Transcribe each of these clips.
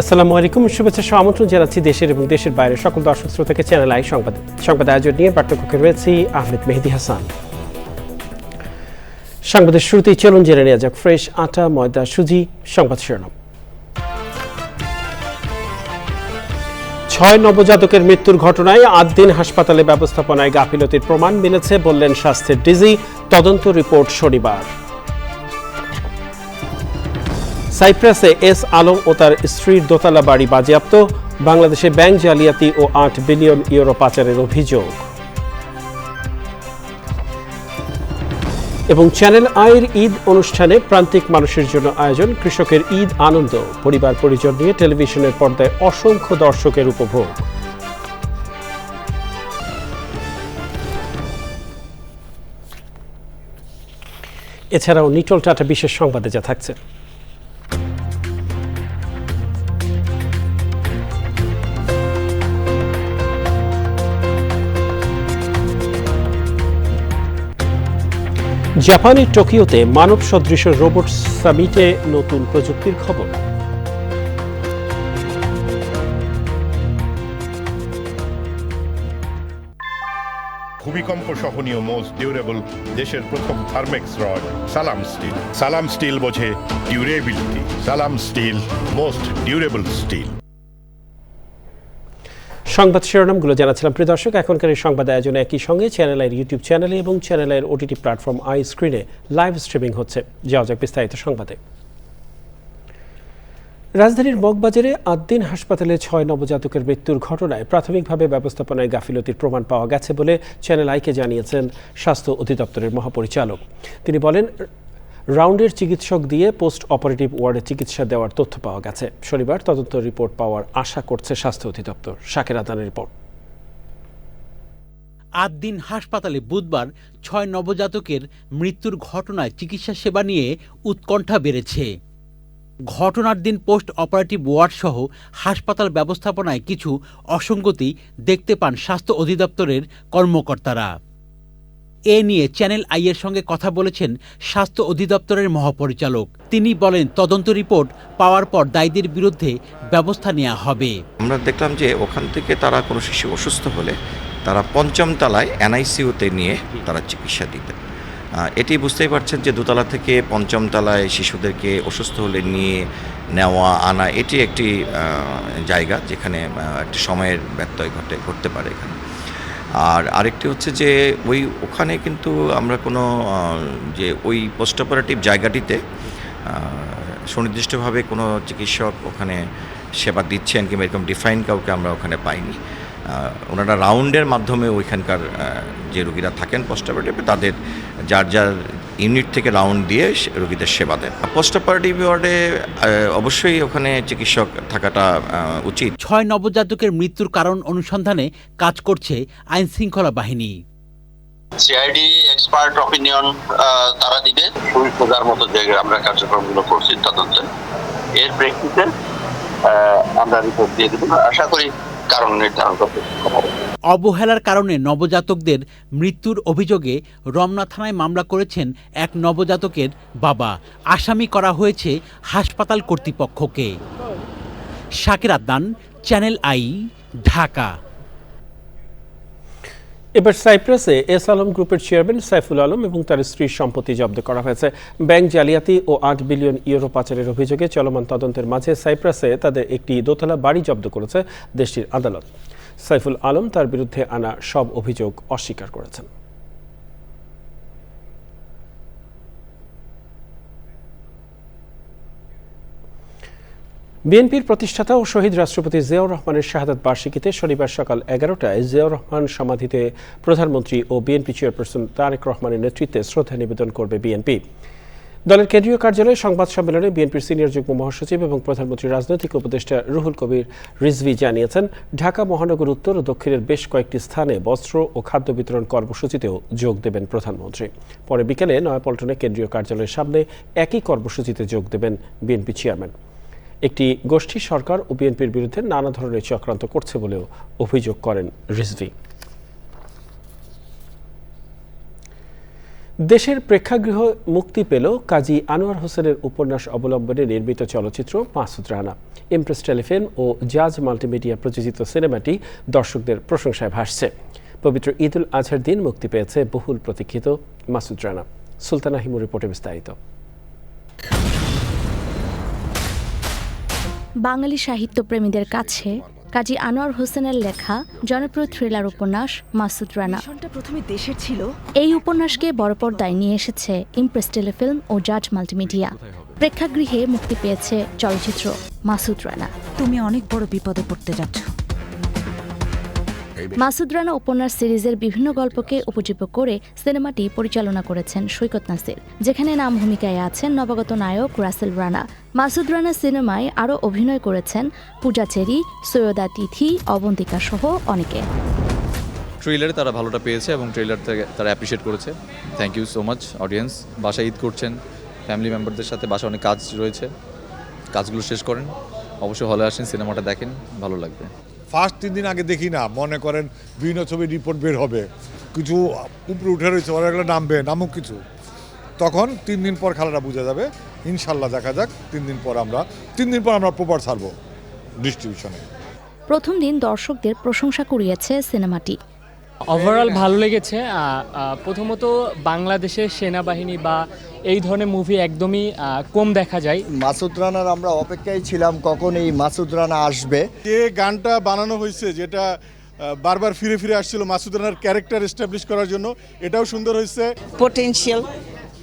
আসসালামু আলাইকুম, শুভেচ্ছা সহ আমন্ত্রণ জানাচ্ছি দেশের এবং দেশের বাইরে সকল দর্শক শ্রোতাকে চ্যানেল আই সংবাদ আয়োজন নিয়ে পাঠ্যকক্ষে রয়েছি আহমেদ মেহেদী হাসান। সংবাদের শুরুতেই চলুন জেনে নেওয়া যাক ফ্রেশ আটা, ময়দা, সুজি সংবাদ শিরোনাম। 6 নবজাতকের মৃত্যুর ঘটনায় 8 দিন হাসপাতালে ব্যবস্থাপনায় গাফিলতির প্রমাণ মিলেছে বললেন স্বাস্থ্যের ডিজি। তদন্ত রিপোর্ট শনিবার। সাইপ্রাসে এস আলম ও তার স্ত্রীর দোতলা বাড়ি বাজেয়াপ্ত। বাংলাদেশে ব্যাংক জালিয়াতি ও 8 বিলিয়ন ইউরো পাচারের অভিযোগ। এবং চ্যানেল আইয়ের ঈদ অনুষ্ঠানে প্রান্তিক মানুষের জন্য আয়োজন, কৃষকের ঈদ আনন্দ, পরিবার পরিজন নিয়ে টেলিভিশনের পর্দায় অসংখ্য দর্শকের উপভোগ। এছাড়াও নিটল টাটা বিশেষ সংবাদে যা থাকছে। জাপানের টোকিওতে মানব সদৃশ রোবট সামিটে নতুন প্রযুক্তির খবর। ভূমিকম্প সহনীয় মোস্ট ডিউরেবল দেশের প্রথম থার্মেক্স রড সালাম স্টিল। সালাম স্টিল বোঝে ডিউরেবিলিটি। সালাম স্টিল, মোস্ট ডিউরেবল স্টিল। সংবাদ শিরোনামগুলো জানাচ্ছিলাম প্রিয় দর্শক। এখনকার এই সংবাদ আয়োজনে একই সঙ্গে চ্যানেল আইয়ের ইউটিউব চ্যানেলে এবং চ্যানেল আইয়ের ওটিটি প্ল্যাটফর্ম আই স্ক্রিনে লাইভ স্ট্রিমিং হচ্ছে। যাওয়া যাক বিস্তারিত সংবাদে। রাজধানীর মগবাজারে 8 দিন হাসপাতালে 6 নবজাতকের মৃত্যুর ঘটনায় প্রাথমিকভাবে ব্যবস্থাপনায় গাফিলতির প্রমাণ পাওয়া গেছে বলে চ্যানেল আইকে জানিয়েছেন স্বাস্থ্য অধিদপ্তরের মহাপরিচালক। তিনি বলেন, রাউন্ডের চিকিৎসক দিয়ে পোস্ট অপারেটিভ ওয়ার্ডে চিকিৎসা দেওয়ার তথ্য পাওয়া গেছে। শনিবার তদন্ত রিপোর্ট পাওয়ার আশা করছে স্বাস্থ্য অধিদপ্তর। শাকের আদানের রিপোর্ট। 8 দিন হাসপাতালে বুধবার 6 নবজাতকের মৃত্যুর ঘটনায় চিকিৎসা সেবা নিয়ে উৎকণ্ঠা বেড়েছে। ঘটনার দিন পোস্ট অপারেটিভ ওয়ার্ড সহ হাসপাতাল ব্যবস্থাপনায় কিছু অসঙ্গতি দেখতে পান স্বাস্থ্য অধিদপ্তরের কর্মকর্তারা। এ নিয়ে চ্যানেল আইয়ের সঙ্গে কথা বলেছেন স্বাস্থ্য অধিদপ্তরের মহাপরিচালক। তিনি বলেন, তদন্ত রিপোর্ট পাওয়ার পর দায়ীদের বিরুদ্ধে ব্যবস্থা নেওয়া হবে। আমরা দেখলাম যে ওখান থেকে তারা কোনো শিশু অসুস্থ হলে তারা 5ম তলায় এনআইসিইউতে নিয়ে তারা চিকিৎসা দিতেন। এটি বুঝতেই পারছেন যে দোতলা থেকে 5ম তলায় শিশুদেরকে অসুস্থ হলে নিয়ে নেওয়া আনা, এটি একটি জায়গা যেখানে একটি সময়ের ব্যত্যয় ঘটতে পারে এখানে। আর আরেকটি হচ্ছে যে ওখানে কিন্তু আমরা কোনো যে ওই পোস্ট অপারেটিভ জায়গাটিতে সুনির্দিষ্টভাবে কোনো চিকিৎসক ওখানে সেবা দিচ্ছেন কিংবা এরকম ডিফাইন কাউকে আমরা ওখানে পাইনি। ওনারা রাউন্ডের মাধ্যমে ওইখানকার যে রোগীরা থাকেন পোস্ট অপারেটিভে তাদের যার যার ইউনিট থেকে রাউন্ড দিয়ে রোগীদের সেবা দেন। পোস্ট অপারেটিভ ওয়ার্ডে অবশ্যই ওখানে চিকিৎসক থাকাটা উচিত। 6 নবজাতকের মৃত্যুর কারণ অনুসন্ধানে কাজ করছে আইন শৃঙ্খলা বাহিনী। সিআইডি এক্সপার্ট অপিনিয়ন তারা দিবে। 20,000 মতো জায়গায় আমরা কার্যক্রমগুলো করছি তদন্তে। এর প্রেক্ষিতে আমরা রিপোর্ট দিয়ে দেব। আশা করি কারণ নির্ধারণ করতে হবে। অবহেলার কারণে নবজাতকদের মৃত্যুর অভিযোগে রমনা থানায় মামলা করেছেন এক নবজাতকের বাবা। আসামি করা হয়েছে হাসপাতাল কর্তৃপক্ষকে। শাকের আদান, চ্যানেল আই, ঢাকা। এবার সাইপ্রাসে এস আলম গ্রুপের চেয়ারম্যান সাইফুল আলম এবং তার স্ত্রীর সম্পত্তি জব্দ করা হয়েছে। ব্যাংক জালিয়াতি ও 8 বিলিয়ন ইউরো পাচারের অভিযোগে চলমান তদন্তের মাঝে সাইপ্রাসে তাদের একটি দোতলা বাড়ি জব্দ করেছে দেশটির আদালত। সাইফুল আলম তার বিরুদ্ধে আনা সব অভিযোগ অস্বীকার করেছেন। বিএনপির প্রতিষ্ঠাতা ও শহীদ রাষ্ট্রপতি জিয়াউর রহমানের শাহাদাত বার্ষিকীতে শনিবার সকাল 11টায় জিয়াউর রহমান সমাধিতে প্রধানমন্ত্রী ও বিএনপি চেয়ারপারসন তারেক রহমানের নেতৃত্বে শ্রদ্ধা নিবেদন করবে বিএনপি। দলের কেন্দ্রীয় কার্যালয়ে সংবাদ সম্মেলনে বিএনপির সিনিয়র যুগ্ম মহাসচিব এবং প্রধানমন্ত্রীর রাজনৈতিক উপদেষ্টা রুহুল কবির রিজভী জানিয়েছেন, ঢাকা মহানগর উত্তর ও দক্ষিণের বেশ কয়েকটি স্থানে বস্ত্র ও খাদ্য বিতরণ কর্মসূচিতেও যোগ দেবেন প্রধানমন্ত্রী। পরে বিকেলে নয়াপল্টনে কেন্দ্রীয় কার্যালয়ের সামনে একই কর্মসূচিতে যোগ দেবেন বিএনপি চেয়ারম্যান। একটি গোষ্ঠী সরকার ও বিএনপির বিরুদ্ধে নানা ধরনের চক্রান্ত করছে বলেও অভিযোগ করেন রিজভী। দেশের প্রেক্ষাগৃহ মুক্তি পেল কাজী আনোয়ার হোসেনের উপন্যাস অবলম্বনে নির্মিত চলচ্চিত্র মাসুদ রানা। ইমপ্রেস টেলিফিল্ম ও জাজ মাল্টিমিডিয়া প্রযোজিত সিনেমাটি দর্শকদের প্রশংসায় ভাসছে। পবিত্র ঈদ উল আজহার দিন মুক্তি পেয়েছে বহুল প্রতীক্ষিত মাসুদ রানা। সুলতানা হিমুর রিপোর্টে বিস্তারিত। বাঙালি সাহিত্যপ্রেমীদের কাছে কাজী আনোয়ার হোসেনের লেখা জনপ্রিয় থ্রিলার উপন্যাস মাসুদ রানা। প্রথমে দেশের ছিল। এই উপন্যাসকে বড় পর্দায় নিয়ে এসেছে ইমপ্রেস টেলিফিল্ম ও জাজ মাল্টিমিডিয়া। প্রেক্ষাগৃহে মুক্তি পেয়েছে চলচ্চিত্র মাসুদ রানা। তুমি অনেক বড় বিপদে পড়তে যাচ্ছ। মাসুদ রানা উপন্যাস সিরিজের বিভিন্ন গল্পকে উপজীব্য করে সিনেমাটি পরিচালনা করেছেন সৈকত নাসির, যেখানে নাম ভূমিকায় আছেন নবাগত নায়ক রাসেল রানা। মাসুদ রানা সিনেমায় আরও অভিনয় করেছেন পূজা চেরি, সৈয়দা তিথি, অবন্তিকা সহ অনেকে। ট্রেলারে তারা ভালোটা পেয়েছে এবং ট্রেলার থেকে তারা অ্যাপ্রিশিয়েট করেছে। Thank you so much audience. বাসায় ঈদ করছেন, ফ্যামিলি মেম্বারদের সাথে, বাসায় অনেক কাজ রয়েছে, কাজগুলো শেষ করেন, অবশ্যই হলে আসেন, সিনেমাটা দেখেন, ভালো লাগবে। ফার্স্ট 3 দিন আগে দেখি না, মনে করেন বিভিন্ন ছবি রিপোর্ট বের হবে, কিছু উপরে উঠে রয়েছে, ওরা এগুলো নামুক কিছু, তখন 3 দিন পর খেলাটা বোঝা যাবে। ইনশাল্লাহ দেখা যাক, 3 দিন পর আমরা প্রপার ছাড়বো ডিস্ট্রিবিউশনে। প্রথম দিন দর্শকদের প্রশংসা কুড়িয়েছে সিনেমাটি। ওভারঅল ভালো লেগেছে। প্রথমত বাংলাদেশের সেনাবাহিনী বা এই ধরনের মুভি একদমই কম দেখা যায়। মাসুদ রানার আমরা অপেক্ষায় ছিলাম কখন এই মাসুদ রানা আসবে। যে গানটা বানানো হয়েছে, যেটা বারবার ফিরে ফিরে আসছিল মাসুদ রানার ক্যারেক্টার এস্টাবলিশ করার জন্য, এটাও সুন্দর হয়েছে। Potential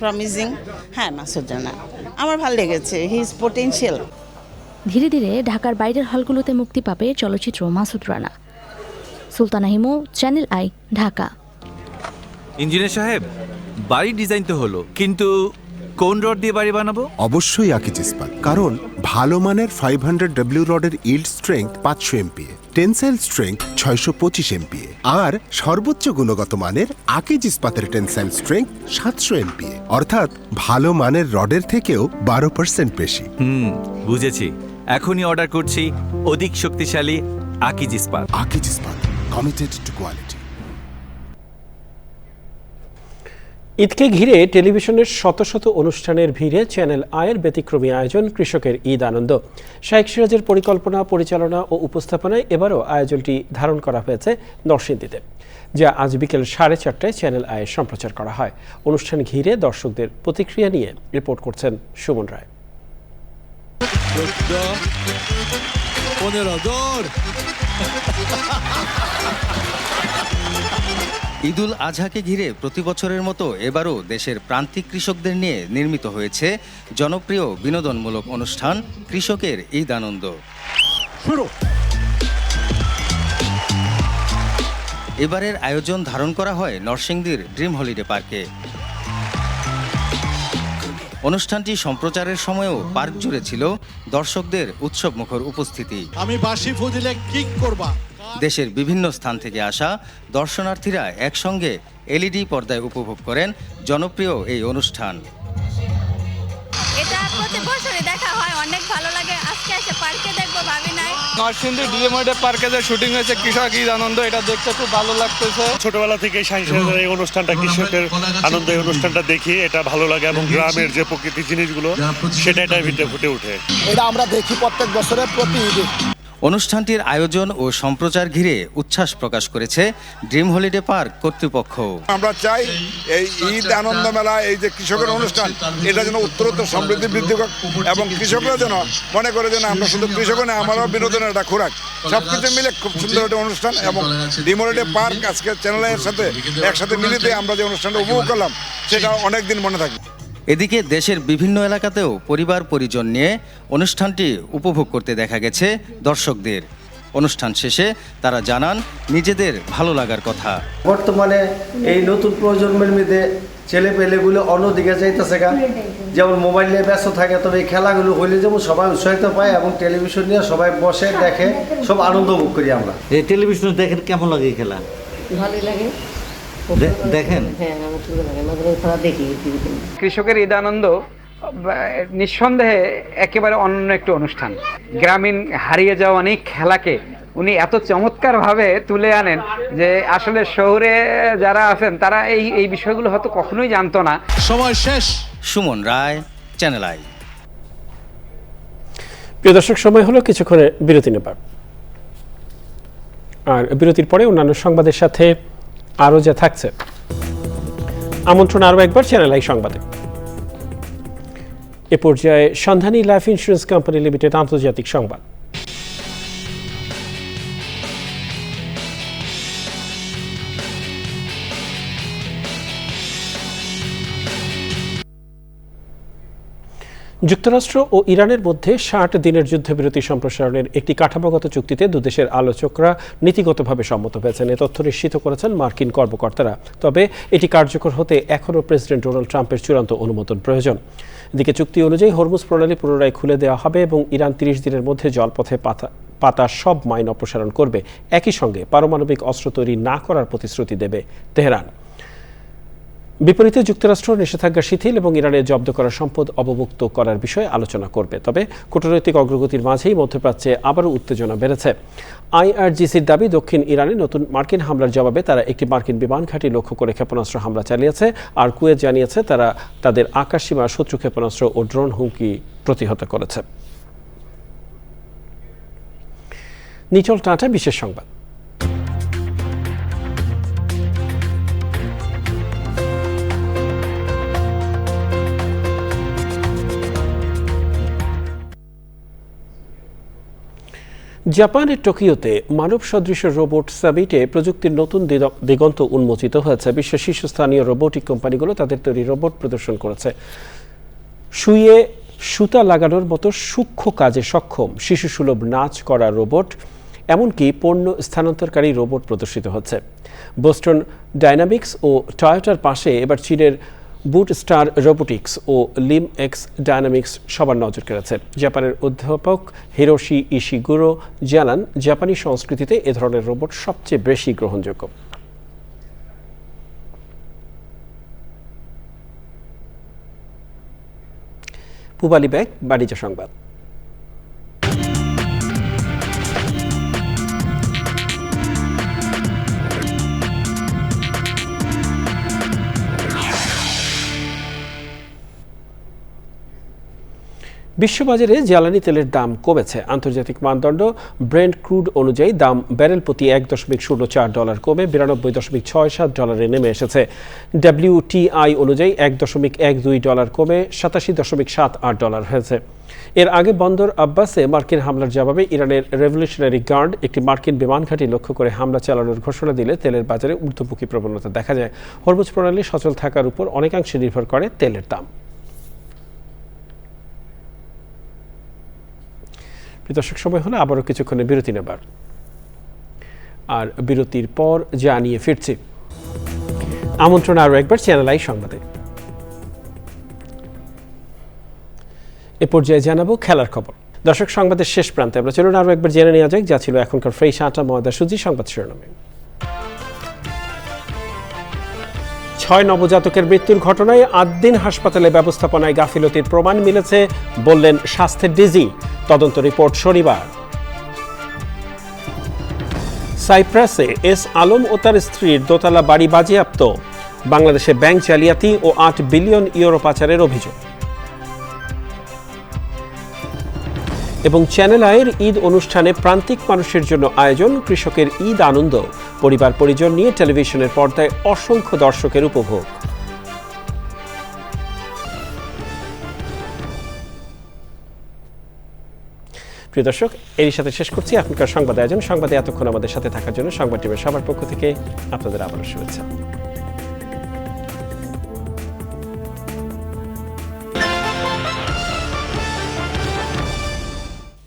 promising. হ্যাঁ, মাসুদ রানা আমার ভালো লেগেছে, হি ইজ পোটেনশিয়াল। ধীরে ধীরে ঢাকার বাইরের হলগুলোতে মুক্তি পাবে চলচ্চিত্র Masud Rana. Sultana Himu, channel I, Dhaka. Engineer সাহেব, বাড়ির ডিজাইন তো হলো, কিন্তু কোন রড দিয়ে বাড়ি বানাবো? অবশ্যই আকিজ ইস্পাত, কারণ ভালো মানের 500W রডের yield strength 500 MPa, tensile strength 625 MPa, আর সর্বোচ্চ গুণগত মানের আকিজ ইস্পাতের টেনসাইল স্ট্রেংথ 700 MPa, অর্থাৎ ভালো মানের রডের থেকেও 12% বেশি। বুঝেছি, এখনই অর্ডার করছি অধিক শক্তিশালী আকিজ ইস্পাত। আকিজ ইস্পাত, কমিটেড টু কোয়ালিটি। ঈদকে ঘিরে টেলিভিশনের শত শত অনুষ্ঠানের ভিড়ে চ্যানেল আয়ের ব্যতিক্রমী আয়োজন কৃষকের ঈদ আনন্দ। শাইখ সিরাজের পরিকল্পনা, পরিচালনা ও উপস্থাপনায় এবারও আয়োজনটি ধারণ করা হয়েছে নরসিংদীতে, যা আজ বিকেল 4:30টায় চ্যানেল আয়ে সম্প্রচার করা হয়। অনুষ্ঠান ঘিরে দর্শকদের প্রতিক্রিয়া নিয়ে রিপোর্ট করছেন সুমন রায়। ঈদুল আজহাকে ঘিরে প্রতি বছরের মতো এবারও দেশের প্রান্তিক কৃষকদের নিয়ে নির্মিত হয়েছে জনপ্রিয় বিনোদনমূলক অনুষ্ঠান কৃষকের ঈদ আনন্দ। এবারের আয়োজন ধারণ করা হয় নরসিংদীর ড্রিম হলিডে পার্কে। অনুষ্ঠানটি সম্প্রচারের সময়ও পার্ক জুড়ে ছিল দর্শকদের উৎসবমুখর উপস্থিতি। আমি বাঁশি ফুদিলে কিক করবা। দেশের বিভিন্ন স্থান থেকে আসা দর্শনার্থীরা একসঙ্গে এলইডি পর্দায় উপভোগ করেন জনপ্রিয় এই অনুষ্ঠান। এটা প্রতি বছরই দেখা হয়, অনেক ভালো লাগে। আজকে এসে পার্কে দেখবো ভাবি নাই। নরসিংদী ড্রিম হলিডে পার্কে যে শুটিং হয়েছে কৃষক ঈদ আনন্দ, এটা দেখতে খুব ভালো লাগতেছে। ছোটবেলা থেকে এই অনুষ্ঠানটা, কৃষকের আনন্দ এই অনুষ্ঠানটা দেখি, এটা ভালো লাগে এবং গ্রামের যে প্রকৃতির জিনিসগুলো সেটা এটার ভিতরে ফুটে ওঠে। এটা আমরা দেখি প্রত্যেক বছরে প্রতি ঈদে। অনুষ্ঠানটির আয়োজন ও সম্প্রচার ঘিরে উচ্ছ্বাস প্রকাশ করেছে ড্রিম হলিডে পার্ক কর্তৃপক্ষ। আমরা চাই এই ঈদ আনন্দ মেলা, এই যে কৃষকের অনুষ্ঠান, এটা যেন উত্তরোত্তর সমৃদ্ধি বৃদ্ধি হোক এবং কৃষকরা যেন মনে করে যেন আমরা শুধু কৃষক না, আমারও বিনোদনের একটা খোরাক, সবকিছু মিলে খুব সুন্দর একটা অনুষ্ঠান। এবং ড্রিম হলিডে পার্ক আজকে চ্যানেলের সাথে একসাথে মিলিতে আমরা যে অনুষ্ঠানটা উপভোগ করলাম, সেটা অনেকদিন মনে থাকবে। এদিকে দেশের বিভিন্ন এলাকাতেও পরিবার পরিজন নিয়ে অনুষ্ঠানটি উপভোগ করতে দেখা গেছে দর্শকদের। অনুষ্ঠান শেষে তারা জানান নিজেদের ভালো লাগার কথা। বর্তমানে এই নতুন প্রজন্মের মধ্যে ছেলে পেলেগুলো অন্যদিকে যাইতেছে, যেমন মোবাইল নিয়ে ব্যস্ত থাকে, তবে এই খেলাগুলো হইলে যেমন সবাই উৎসাহিত পায় এবং টেলিভিশন নিয়ে সবাই বসে দেখে, সব আনন্দ উপভোগ করি আমরা। এই টেলিভিশনে দেখেন কেমন লাগে খেলা? ভালোই লাগে, দেখেন। কৃষকের ঈদ আনন্দ নিঃসন্দেহে একেবারে অনন্য একটি অনুষ্ঠান। গ্রামীণ হারিয়ে যাওয়া অনেক খেলাকে উনি এত চমৎকারভাবে তুলে আনেন যে আসলে শহরে যারা আছেন তারা এই বিষয়গুলো হয়তো কখনোই জানতো না। সময় শেষ। Suman Roy, channel I. প্রিয় দর্শক, সময় হলো কিছুক্ষণের বিরতি নেবার, আর বিরতির পরে অন্যান্য সংবাদের সাথে আরও যা থাকছে। আমন্ত্রণ আরও একবার চ্যানেল আই সংবাদে। এ পর্যায়ে সন্ধানী লাইফ ইন্স্যুরেন্স কোম্পানি লিমিটেড আন্তর্জাতিক সংবাদ। যুক্তরাষ্ট্র ও ইরানের মধ্যে ৬০ দিনের যুদ্ধবিরতি সম্প্রসারণের একটি কাঠামোগত চুক্তিতে দুদেশের আলোচকরা নীতিগতভাবে সম্মত হয়েছেন। এ তথ্য নিশ্চিত করেছেন মার্কিন কর্মকর্তারা। তবে এটি কার্যকর হতে এখনও প্রেসিডেন্ট ডোনাল্ড ট্রাম্পের চূড়ান্ত অনুমোদন প্রয়োজন। এদিকে চুক্তি অনুযায়ী হরমুজ প্রণালী পুনরায় খুলে দেওয়া হবে এবং ইরান ৩০ দিনের মধ্যে জলপথে পাতা সব মাইন অপসারণ করবে। একই সঙ্গে পারমাণবিক অস্ত্র তৈরি না করার প্রতিশ্রুতি দেবে তেহরান। বিপরীতে যুক্তরাষ্ট্র নিষেধাজ্ঞা শিথিল এবং ইরানের জব্দ করা সম্পদ অবমুক্ত করার বিষয়ে আলোচনা করবে। তবে কূটনৈতিক অগ্রগতির মাঝেই মধ্যপ্রাচ্যে আবারও উত্তেজনা বেড়েছে। আইআরজিসির দাবি, দক্ষিণ ইরানে নতুন মার্কিন হামলার জবাবে তারা একটি মার্কিন বিমান ঘাঁটি লক্ষ্য করে ক্ষেপণাস্ত্র হামলা চালিয়েছে। আর কুয়েত জানিয়েছে তারা তাদের আকাশসীমা শত্রু ক্ষেপণাস্ত্র ও ড্রোন হুমকি প্রতিহত করেছে। নিচল টাটা বিশেষ সংবাদ। জাপানের টোকিওতে মানব সদৃশ রোবট সামিটে প্রযুক্তির নতুন দিগন্ত উন্মোচিত হয়েছে। বিশ্বের শীর্ষস্থানীয় রোবোটিক কোম্পানিগুলো তাদের তৈরি রোবট প্রদর্শন করেছে। শুয়ে সুতা লাগানোর মতো সূক্ষ্ম কাজে সক্ষম, শিশুসুলভ নাচ করা রোবট, এমনকি পণ্য স্থানান্তরকারী রোবট প্রদর্শিত হচ্ছে। বোস্টন ডাইনামিক্স ও টয়োটার পাশে এবার চীনের বুট স্টার রোবোটিক্স ও লিম এক্স ডায়নামিক্স সবার নজর কেড়েছে। জাপানের অধ্যাপক হিরোশি ইশিগুরো জানান, জাপানি সংস্কৃতিতে এ ধরনের রোবট সবচেয়ে বেশি গ্রহণযোগ্য। পূবালী ব্যাগ বাণিজ্য সংবাদ। বিশ্ববাজারে জ্বালানি তেলের দাম কমেছে। আন্তর্জাতিক মানদণ্ড ব্রেন্ট ক্রুড অনুযায়ী দাম ব্যারেল প্রতি $1.04 কমে $92.67 নেমে এসেছে। WTI অনুযায়ী $1.12 কমে $87.78 হয়েছে। এর আগে বন্দর আব্বাসে মার্কিন হামলার জবাবে ইরানের রেভলিউশনারি গার্ড একটি মার্কিন বিমান ঘাঁটি লক্ষ্য করে হামলা চালানোর ঘোষণা দিলে তেলের বাজারে ঊর্ধ্বমুখী প্রবণতা দেখা যায়। হরমুজ প্রণালী সচল থাকার উপর অনেকাংশে নির্ভর করে তেলের দাম। দর্শক, সময় হলে আবারও কিছুক্ষণের বিরতি নেবার, আর বিরতির পর যা নিয়ে ফিরছি। আমন্ত্রণ আরও একবার চ্যানেল আই সংবাদে। এ পর্যায়ে জানাবো খেলার খবর। দর্শক, সংবাদের শেষ প্রান্তে আমরা চলুন আরও একবার জেনে নেওয়া যাক যা ছিল এখনকার ফ্রেশ আটা ময়দা সুজি সংবাদ শিরোনামে। 6 নবজাতকের মৃত্যুর ঘটনায় 8 দিন হাসপাতালে ব্যবস্থাপনায় গাফিলতির প্রমাণ মিলেছে বললেন স্বাস্থ্যের ডিজি। তদন্ত রিপোর্ট শনিবার। সাইপ্রাসে এস আলম ও তার স্ত্রীর দোতলা বাড়ি বাজেয়াপ্ত। বাংলাদেশে ব্যাংক জালিয়াতি ও 8 বিলিয়ন ইউরো পাচারের অভিযোগ। এবং চ্যানেল আইয়ের ঈদ অনুষ্ঠানে প্রান্তিক মানুষের জন্য আয়োজন, কৃষকের ঈদ আনন্দ, পরিবার পরিজন নিয়ে টেলিভিশনের পর্দায় অসংখ্য দর্শকের উপভোগ। প্রিয় দর্শক, এরই সাথে শেষ করছি এখনকার সংবাদ আয়োজন। সংবাদে এতক্ষণ আমাদের সাথে থাকার জন্য সংবাদ টিমের সবার পক্ষ থেকে আপনাদের আবারও শুভেচ্ছা।